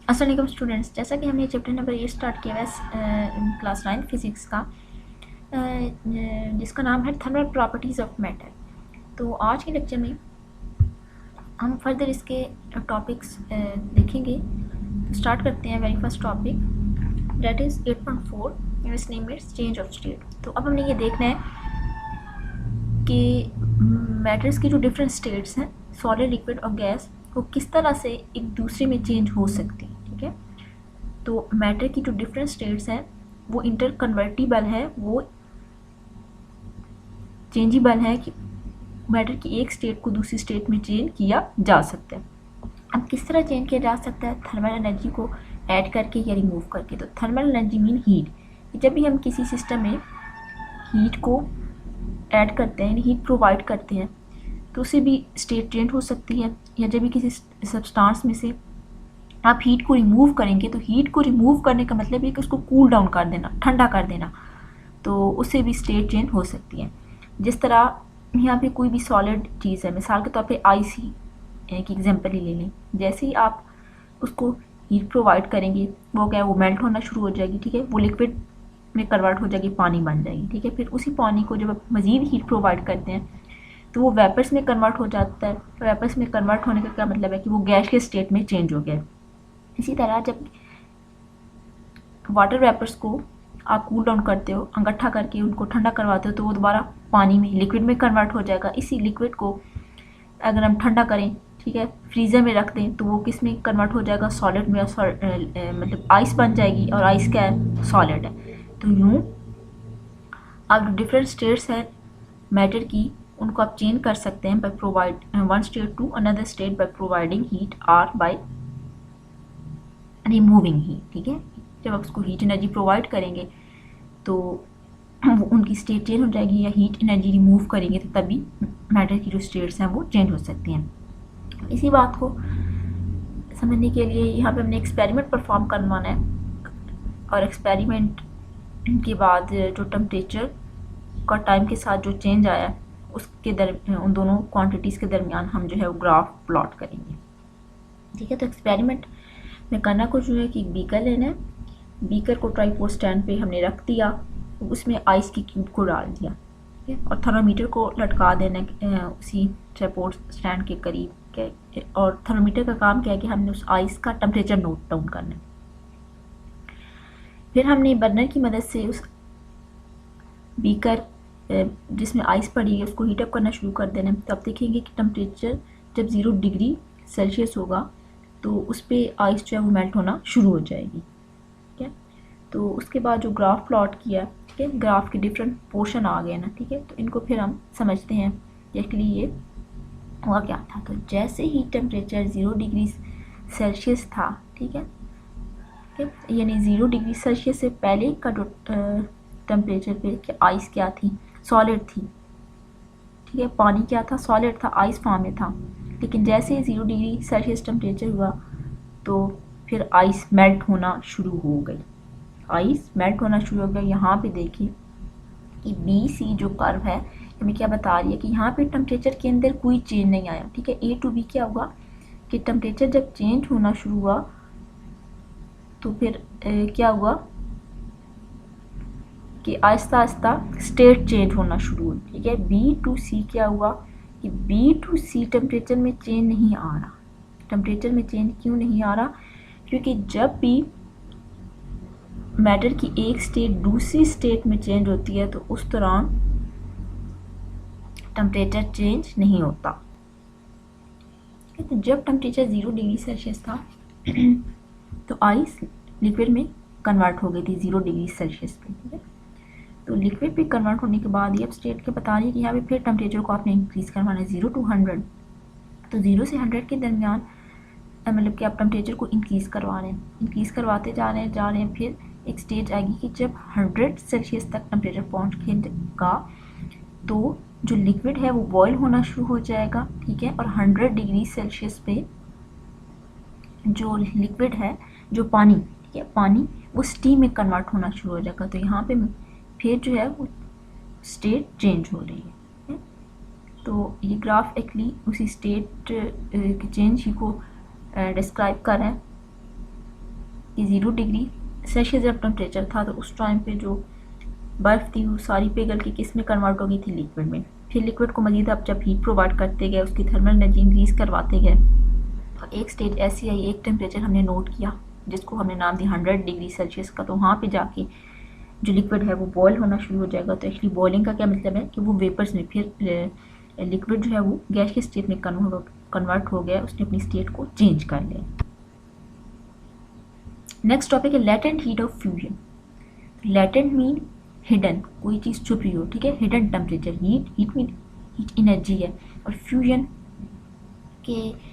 अस्सलाम वालेकुम स्टूडेंट्स, जैसा कि हमने चैप्टर नंबर 8 स्टार्ट किया है क्लास 9 फिज़िक्स का, जिसका नाम है थर्मल प्रॉपर्टीज़ ऑफ मैटर। तो आज के लेक्चर में हम फर्दर इसके टॉपिक्स देखेंगे। स्टार्ट करते हैं। Very first topic that is 8.4 it's name it's change of state. तो अब हमने ये देखना है कि मैटर्स की जो डिफरेंट स्टेट्स हैं, सॉलिड, लिक्विड और गैस, वो किस तरह से एक दूसरे में चेंज हो सकती हैं। ठीक है, तो मैटर की जो डिफरेंट स्टेट्स हैं वो इंटर कन्वर्टिबल है, वो चेंजेबल है कि मैटर की एक स्टेट को दूसरी स्टेट में चेंज किया जा सकता है। अब किस तरह चेंज किया जा सकता है? थर्मल एनर्जी को ऐड करके या रिमूव करके। तो थर्मल एनर्जी मीन हीट। जब भी हम किसी सिस्टम में हीट को ऐड करते हैं, हीट प्रोवाइड करते हैं, तो उससे भी स्टेट चेंज हो सकती है। या जब भी किसी सब्सटेंस में से आप हीट को रिमूव करेंगे, तो हीट को रिमूव करने का मतलब है कि उसको कूल डाउन कर देना, ठंडा कर देना, तो उससे भी स्टेट चेंज हो सकती है। जिस तरह यहाँ पे कोई भी सॉलिड चीज़ है, मिसाल के तौर पे आइस ही एक एग्जांपल ही ले लें। जैसे ही आप उसको हीट प्रोवाइड करेंगे, वो क्या है, वो मेल्ट होना शुरू हो जाएगी। ठीक है, वो लिक्विड में कन्वर्ट हो जाएगी, पानी बन जाएगी। ठीक है, फिर उसी पानी को जब आप मज़ीद हीट प्रोवाइड करते हैं तो वो वेपर्स में कन्वर्ट हो जाता है। वेपर्स में कन्वर्ट होने का क्या मतलब है कि वो गैस के स्टेट में चेंज हो गया। इसी तरह जब वाटर वेपर्स को आप कूल डाउन करते हो, इकट्ठा करके उनको ठंडा करवाते हो, तो वो दोबारा पानी में, लिक्विड में कन्वर्ट हो जाएगा। इसी लिक्विड को अगर हम ठंडा करें, ठीक है, फ्रीज़र में रख दें, तो वो किस में कन्वर्ट हो जाएगा? सॉलिड में। मतलब आइस बन जाएगी, और आइस क्या है? सॉलिड है। तो यूँ आप जो डिफरेंट स्टेट्स हैं मैटर की, उनको आप चेंज कर सकते हैं by provide one state to another state by providing heat और बाय रिमूविंग हीट। ठीक है, जब आप उसको हीट एनर्जी प्रोवाइड करेंगे तो वो उनकी स्टेट चेंज हो जाएगी, या हीट एनर्जी रिमूव करेंगे तो तभी मैटर की जो स्टेट्स हैं वो चेंज हो सकती हैं। इसी बात को समझने के लिए यहाँ पे हमने एक्सपेरिमेंट परफॉर्म करवाना है, और एक्सपेरिमेंट के बाद जो टेम्परेचर का टाइम के साथ जो चेंज आया, उसके उन दोनों क्वांटिटीज़ के दरमियान हम जो है वो ग्राफ प्लॉट करेंगे। ठीक है, तो एक्सपेरिमेंट में करना कुछ है कि बीकर लेना है, बीकर को ट्राइपॉड स्टैंड पे हमने रख दिया, उसमें आइस की क्यूब को डाल दिया, ठीक है, और थर्मोमीटर को लटका देना उसी ट्राइपॉड स्टैंड के करीब के। और थर्मोमीटर का काम क्या है कि हमने उस आइस का टेम्परेचर नोट डाउन करना है। फिर हमने बर्नर की मदद से उस बीकर जिसमें आइस पड़ी है उसको हीटअप करना शुरू कर देना है। तो आप देखेंगे कि टेम्परेचर जब 0 डिग्री सेल्सियस होगा तो उस पर आइस जो है वो मेल्ट होना शुरू हो जाएगी। ठीक है, तो उसके बाद जो ग्राफ प्लॉट किया, ठीक है, ग्राफ के डिफरेंट पोर्शन आ गए ना। ठीक है, तो इनको फिर हम समझते हैं कि एक्चुअली ये हुआ क्या था। तो जैसे ही टेम्परेचर 0 डिग्री सेल्सियस था, ठीक है, यानी 0 डिग्री सेल्सियस से पहले का जो टेम्परेचर पे आइस क्या थी? सॉलिड थी। ठीक है, पानी क्या था? सॉलिड था, आइस फॉर्म में था। लेकिन जैसे ही 0 डिग्री सेल्सियस टेम्परेचर हुआ तो फिर आइस मेल्ट होना शुरू हो गई। आइस मेल्ट होना शुरू हो गया। यहाँ पे देखिए कि बी सी जो कर्व है हमें क्या बता रही है कि यहाँ पे टेम्परेचर के अंदर कोई चेंज नहीं आया। ठीक है, ए टू बी क्या हुआ कि टेम्परेचर जब चेंज होना शुरू हुआ तो फिर क्या हुआ कि आहिस्ता आहिस्ता स्टेट चेंज होना शुरू हुई। ठीक है, बी टू सी क्या हुआ कि बी टू सी टेम्परेचर में चेंज नहीं आ रहा। टेम्परेचर में चेंज क्यों नहीं आ रहा? क्योंकि जब भी मैटर की एक स्टेट दूसरी स्टेट में चेंज होती है तो उस दौरान टेम्परेचर चेंज नहीं होता। तो जब टेम्परेचर 0 डिग्री सेल्सियस था तो आइस लिक्विड में कन्वर्ट हो गई थी 0 डिग्री सेल्सियस पे। ठीक है, तो लिक्विड पे कन्वर्ट होने के बाद ये अब स्टेट के बता रही है कि यहाँ पे फिर टेम्परेचर को आपने इंक्रीज़ करवाना है 0 to 100। तो 0 से 100 के दरमियान मतलब कि आप टेम्परेचर को इंक्रीज़ करवा रहे हैं, इंक्रीज़ करवाते जा रहे हैं। फिर एक स्टेज आएगी कि जब 100 सेल्सियस तक टेम्परेचर पहुँचेगा तो जो लिक्विड है वो बॉयल होना शुरू हो जाएगा। ठीक है, और 100 डिग्री सेल्सियस पे जो लिक्विड है, जो पानी, ठीक है, पानी वो स्टीम में कन्वर्ट होना शुरू हो जाएगा। तो यहाँ पे फिर जो है वो स्टेट चेंज हो रही है। तो ये ग्राफ एक्चुअली उसी स्टेट के चेंज ही को डिस्क्राइब कर रहा है। कि 0 डिग्री सेल्सियस जब टेम्परेचर था तो उस टाइम पे जो बर्फ़ थी वो सारी पिघल के किस में कन्वर्ट हो गई थी, लिक्विड में। फिर लिक्विड को मज़ीद आप जब हीट प्रोवाइड करते गए, उसकी थर्मल एनर्जी इंक्रीज़ करवाते गए, तो एक स्टेज ऐसी आई, एक टेम्परेचर हमने नोट किया जिसको हमने नाम दिया 100 डिग्री सेल्सियस का। तो वहाँ पे जाके जो लिक्विड है वो बॉयल होना शुरू हो जाएगा। तो एक्चुअली बॉइलिंग का क्या मतलब है कि वो वेपर्स में, फिर लिक्विड जो है वो गैस के स्टेट में कन्वर्ट हो गया, उसने अपनी स्टेट को चेंज कर लिया। नेक्स्ट टॉपिक है latent heat of fusion. Latent mean hidden, कोई चीज़ छुपी हो, ठीक है। Hidden temperature, heat mean heat energy है, और फ्यूजन के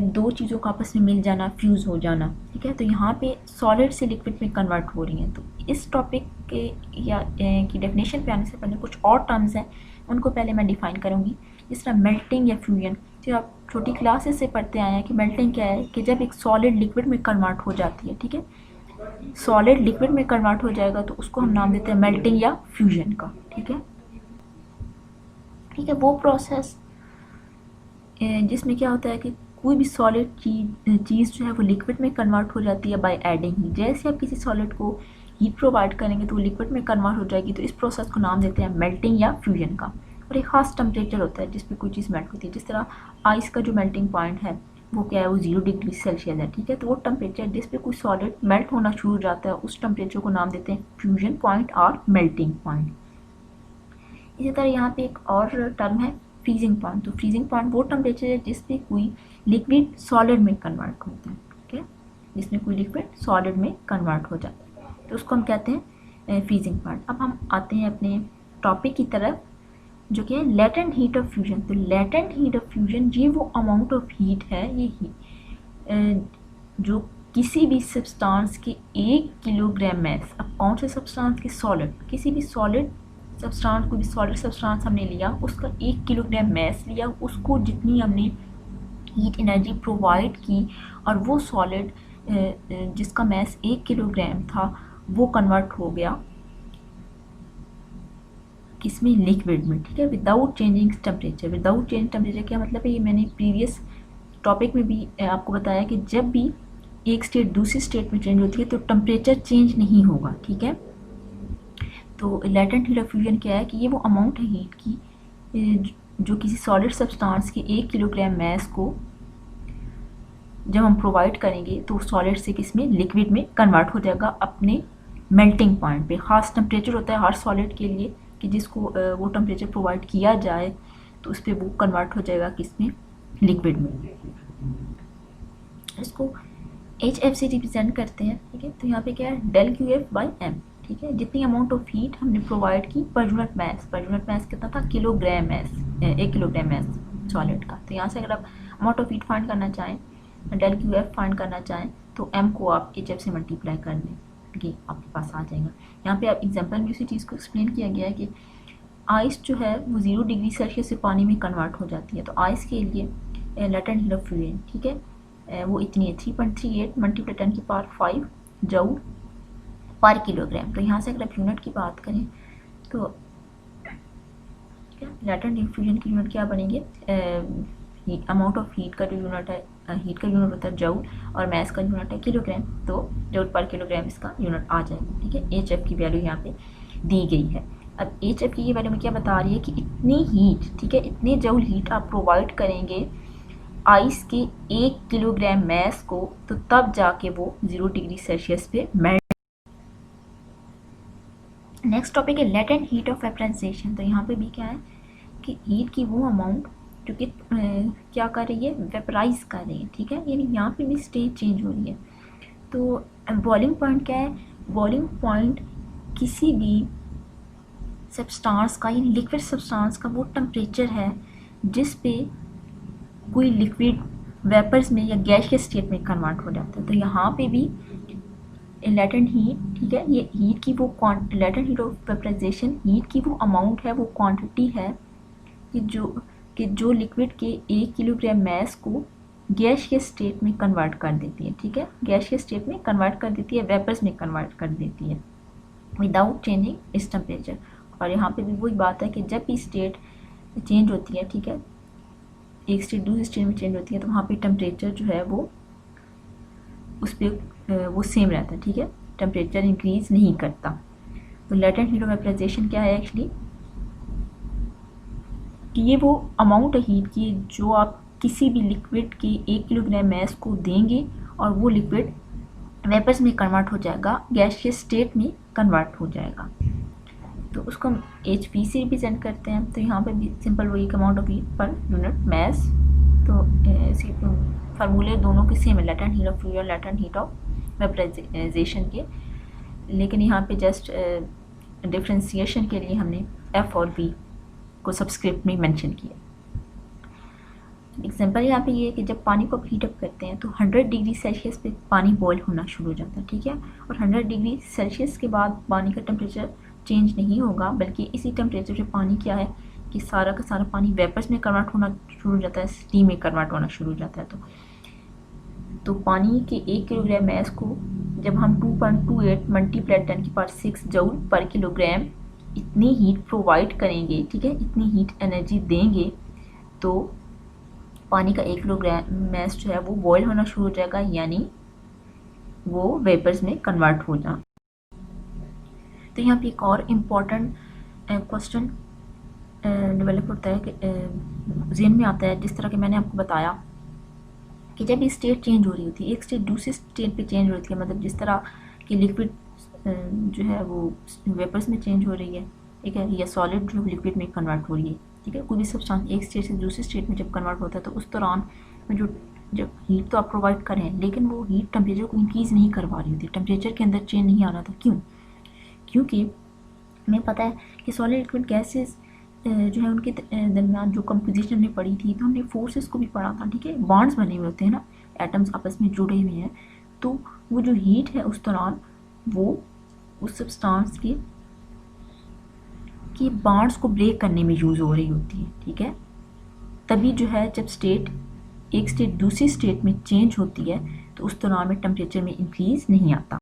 दो चीज़ों का आपस में मिल जाना, फ्यूज़ हो जाना, ठीक है। तो यहाँ पे सॉलिड से लिक्विड में कन्वर्ट हो रही हैं। तो इस टॉपिक के या की डेफिनेशन पे आने से पहले कुछ और टर्म्स हैं, उनको पहले मैं डिफ़ाइन करूँगी। जिस तरह मेल्टिंग या फ्यूजन, जो आप छोटी क्लासेस से पढ़ते आए हैं कि मेल्टिंग क्या है, कि जब एक सॉलिड लिक्विड में कन्वर्ट हो जाती है, ठीक है। सॉलिड लिक्विड में कन्वर्ट हो जाएगा तो उसको हम नाम देते हैं मेल्टिंग या फ्यूजन का, ठीक है। ठीक है, वो प्रोसेस जिसमें क्या होता है कि कोई भी सॉलिड चीज़ जो है वो लिक्विड में कन्वर्ट हो जाती है बाय एडिंग हीट। जैसे आप किसी सॉलिड को हीट प्रोवाइड करेंगे तो वो लिक्विड में कन्वर्ट हो जाएगी। तो इस प्रोसेस को नाम देते हैं मेल्टिंग या फ्यूजन का। और एक ख़ास टेम्परेचर होता है जिस पे कोई चीज़ मेल्ट होती है। जिस तरह आइस का जो मेल्टिंग पॉइंट है वो क्या है, वो 0 डिग्री सेल्सियस है, ठीक है। तो वो टेम्परेचर जिस पे कोई सॉलिड मेल्ट होना शुरू हो जाता है, उस टेम्परेचर को नाम देते हैं फ्यूजन पॉइंट और मेल्टिंग पॉइंट। इसी तरह यहाँ पे एक और टर्म है फ्रीजिंग पॉइंट। तो फ्रीजिंग पॉइंट वो टेम्परेचर है जिस पे कोई लिक्विड सॉलिड में कन्वर्ट होता है, ठीक है। जिसमें कोई लिक्विड सॉलिड में कन्वर्ट हो जाता है, तो उसको हम कहते हैं फ्रीजिंग पॉइंट। अब हम आते हैं अपने टॉपिक की तरफ, जो कि है लेटेंट हीट ऑफ फ्यूजन। तो लेटेंट हीट ऑफ फ्यूजन ये वो अमाउंट ऑफ हीट है, ये जो किसी भी सब्सटेंस के 1 किलोग्राम मैस, अब कौन से सब्सटेंस के, सॉलिड, किसी भी सॉलिड सब्सटेंस, कोई भी सॉलिड सब्सटेंस हमने लिया, उसका 1 किलोग्राम मैस लिया, उसको जितनी हमने हीट एनर्जी प्रोवाइड की, और वो सॉलिड जिसका मैस 1 किलोग्राम था वो कन्वर्ट हो गया किसमें, लिक्विड में, ठीक है। Without changing temperature. Without change temperature क्या मतलब है, ये मैंने प्रीवियस टॉपिक में भी आपको बताया कि जब भी एक स्टेट दूसरी स्टेट में चेंज होती है तो टेम्परेचर चेंज नहीं होगा, ठीक है। तो लेटेंट हीट ऑफ फ्यूजन क्या है कि ये वो अमाउंट है हीट की जो किसी सॉलिड सब्सटेंस के 1 किलोग्राम मैस को जब हम प्रोवाइड करेंगे तो सॉलिड से किसमें, लिक्विड में कन्वर्ट हो जाएगा अपने मेल्टिंग पॉइंट पे। ख़ास टेम्परेचर होता है हर सॉलिड के लिए कि जिसको वो टेम्परेचर प्रोवाइड किया जाए तो उस पर वो कन्वर्ट हो जाएगा किसमें, लिक्विड में। इसको HF से रिप्रेजेंट करते हैं, ठीक है। तो यहाँ पे क्या है, डेल QF/m, ठीक है। जितनी अमाउंट ऑफ हीट हमने प्रोवाइड की पर यूनिट मैस कितना था, kilogram mass, 1 kilogram mass solid का। तो यहाँ से अगर आप अमाउंट ऑफ हीट फाइंड करना चाहें, डेल QF फाइंड करना चाहें, तो m को आप HF से मल्टीप्लाई कर लें, ये आपके पास आ जाएगा। यहाँ पे आप एग्जांपल में उसी चीज़ को एक्सप्लेन किया गया है कि आइस जो है वो 0 डिग्री सेल्सियस से पानी में कन्वर्ट हो जाती है। तो आइस के लिए लेटेंट हीट ऑफ फ्यूजन, ठीक है, वो इतनी है 3.38 × 10⁵ जूल पर किलोग्राम। तो यहाँ से अगर आप यूनिट की बात करें तो लेटेंट हीट फ्यूजन की यूनिट क्या बनेगी, अमाउंट ऑफ हीट का जो यूनिट है, हीट का यूनिट होता है जूल, और मैस का यूनिट है किलोग्राम। तो जूल पर किलोग्राम इसका यूनिट आ जाएगा, ठीक है। HF की वैल्यू यहाँ पे दी गई है। अब HF की ये वैल्यू में क्या बता रही है कि इतनी हीट, ठीक है, इतने जूल हीट आप प्रोवाइड करेंगे आइस के 1 किलोग्राम मैस को, तो तब जाके वो 0 डिग्री सेल्सियस पे मेल्ट। नेक्स्ट टॉपिक है लेटेंट हीट ऑफ वेपराइजेशन। तो यहाँ पे भी क्या है कि हीट की वो अमाउंट जो कि क्या कर रही है, वेपराइज कर रही है, ठीक है। यानी यहाँ पे भी स्टेज चेंज हो रही है। तो बॉइलिंग पॉइंट क्या है, बॉइलिंग पॉइंट किसी भी सब्सटेंस का, यानी लिक्विड सब्सटेंस का वो टेम्परेचर है जिस पे कोई लिक्विड वेपर्स में या गैस के स्टेट में कन्वर्ट हो जाता है। तो यहाँ पे भी लेटेंट हीट, ठीक है, ये हीट की वो latent heat of vaporisation, heat की वो अमाउंट है, वो क्वांटिटी है कि जो लिक्विड के 1 किलोग्राम मैस को गैस के स्टेट में कन्वर्ट कर देती है, ठीक है। गैस के स्टेट में कन्वर्ट कर देती है, वेपर्स में कन्वर्ट कर देती है विदाउट चेंजिंग इस टेम्परेचर। और यहाँ पे भी वही बात है कि जब भी स्टेट चेंज होती है, ठीक है, एक स्टेट दूसरी स्टेट में चेंज होती है, तो वहाँ पे टेम्परेचर जो है वो उस पर वो सेम रहता है, ठीक है, टेम्परेचर इंक्रीज नहीं करता। तो लेटेंट हीट ऑफ वेपराइजेशन क्या है एक्चुअली, कि ये वो अमाउंट है हीट की जो आप किसी भी लिक्विड के 1 किलोग्राम मैस को देंगे और वो लिक्विड वेपर्स में कन्वर्ट हो जाएगा, गैसियस स्टेट में कन्वर्ट हो जाएगा। तो उसको हम HP से रिप्रेजेंट करते हैं। तो यहाँ पे भी सिंपल वही amount of heat per unit mass. तो इसी फार्मूले दोनों के सेम है, लेटेंट हीट ऑफ फ्लूइड और लेटेंट हीट ऑफ वेपराइजेशन के, लेकिन यहाँ पे जस्ट डिफ्रेंसिएशन के लिए हमने F और B को सबस्क्रिप्ट में मेंशन किया। एग्जांपल यहाँ पे ये है कि जब पानी को हीट अप करते हैं तो 100 डिग्री सेल्सियस पे पानी बॉयल होना शुरू हो जाता है, ठीक है, और 100 डिग्री सेल्सियस के बाद पानी का टेम्परेचर चेंज नहीं होगा, बल्कि इसी टेम्परेचर पे पानी क्या है कि सारा का सारा पानी वेपर्स में कन्वर्ट होना शुरू हो जाता है, स्टीम में कन्वर्ट होना शुरू हो जाता है। तो पानी के 1 किलोग्राम मैस को जब हम 2.28 मल्टीप्लाई 10⁶ जूल पर किलोग्राम इतनी हीट प्रोवाइड करेंगे, ठीक है, इतनी हीट एनर्जी देंगे, तो पानी का 1 किलोग्राम मैस जो है वो बॉयल होना शुरू हो जाएगा, यानी वो वेपर्स में कन्वर्ट हो जाए। तो यहाँ पे एक और इम्पॉर्टेंट क्वेश्चन डेवलप होता है कि ज़हन में आता है, जिस तरह के मैंने आपको बताया कि जब ये स्टेट चेंज हो रही होती है, एक स्टेट दूसरी स्टेट पे चेंज हो रही है, मतलब जिस तरह की लिक्विड जो है वो वेपर्स में चेंज हो रही है, ठीक है, या सॉलिड जो लिक्विड में कन्वर्ट हो रही है, ठीक है, कोई भी सब्सटेंस एक स्टेट से दूसरी स्टेट में जब कन्वर्ट होता है तो उस दौरान में जो जब हीट तो आप प्रोवाइड करें, लेकिन वो हीट टेम्परेचर को इंक्रीज़ नहीं करवा रही होती, टेम्परेचर के अंदर चेंज नहीं आ रहा था। क्यों? क्योंकि हमें पता है कि सॉलिड लिक्विड गैसेस जो है उनके दरमियान जो कंपोजिशन में पड़ी थी, तो हमने फोर्सेस को भी पढ़ा था, ठीक है, बॉन्ड्स बने हुए होते हैं ना, एटम्स आपस में जुड़े हुए हैं, तो वो जो हीट है उस दौरान वो उस सब्सटेंस की बॉन्ड्स को ब्रेक करने में यूज़ हो रही होती है, ठीक है। तभी जो है जब स्टेट एक स्टेट दूसरी स्टेट में चेंज होती है तो उस दौरान में टेम्परेचर में इंक्रीज़ नहीं आता।